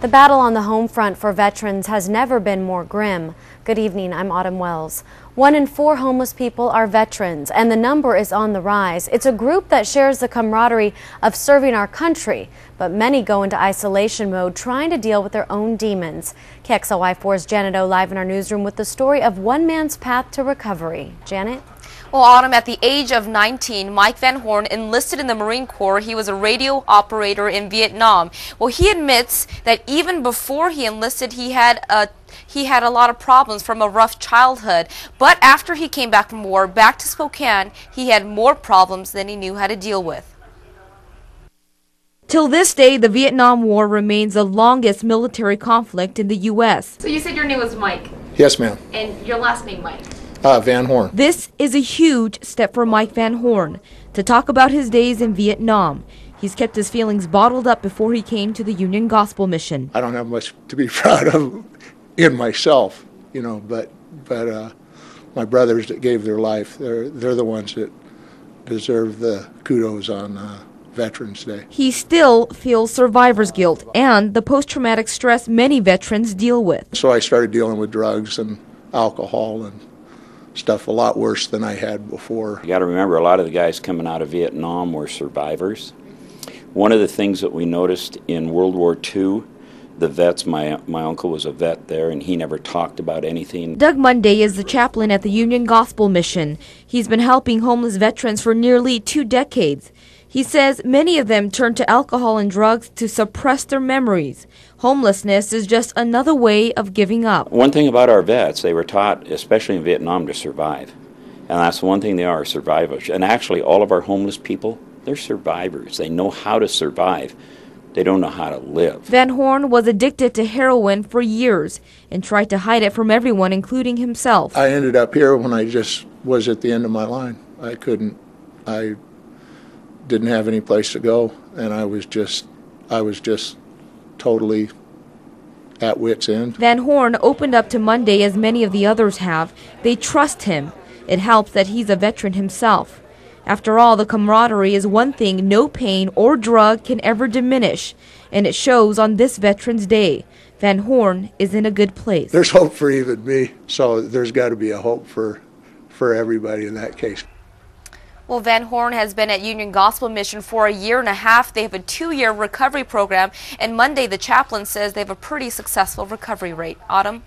The battle on the home front for veterans has never been more grim. Good evening, I'm Autumn Wells. 1 in 4 homeless people are veterans, and the number is on the rise. It's a group that shares the camaraderie of serving our country, but many go into isolation mode trying to deal with their own demons. KXLY4's Janet O live in our newsroom with the story of one man's path to recovery. Janet? Well, Autumn, at the age of 19, Mike Van Horn enlisted in the Marine Corps. He was a radio operator in Vietnam. Well, he admits that even before he enlisted, he had a lot of problems from a rough childhood. But after he came back from war, back to Spokane, he had more problems than he knew how to deal with. Till this day, the Vietnam War remains the longest military conflict in the U.S. So you said your name was Mike? Yes, ma'am. And your last name, Mike? Van Horn. This is a huge step for Mike Van Horn to talk about his days in Vietnam. He's kept his feelings bottled up before he came to the Union Gospel Mission. I don't have much to be proud of in myself, you know, but my brothers that gave their life, they're the ones that deserve the kudos on Veterans Day. He still feels survivor's guilt and the post-traumatic stress many veterans deal with. So I started dealing with drugs and alcohol and stuff a lot worse than I had before. You got to remember, a lot of the guys coming out of Vietnam were survivors. One of the things that we noticed in World War II, the vets, my uncle was a vet there, and he never talked about anything. Doug Monday is the chaplain at the Union Gospel Mission. He's been helping homeless veterans for nearly 2 decades. He says many of them turn to alcohol and drugs to suppress their memories. Homelessness is just another way of giving up. One thing about our vets, they were taught, especially in Vietnam, to survive. And that's one thing they are, survivors. And actually, all of our homeless people, they're survivors. They know how to survive. They don't know how to live. Van Horn was addicted to heroin for years and tried to hide it from everyone, including himself. I ended up here when I just was at the end of my line. I didn't have any place to go, and I was just totally at wit's end. Van Horn opened up to Monday as many of the others have. They trust him. It helps that he's a veteran himself. After all, the camaraderie is one thing no pain or drug can ever diminish, and it shows on this Veterans Day. Van Horn is in a good place. There's hope for even me, so there's got to be a hope for everybody in that case. Well, Van Horn has been at Union Gospel Mission for 1.5 years. They have a 2-year recovery program, and Monday the chaplain says they have a pretty successful recovery rate. Autumn?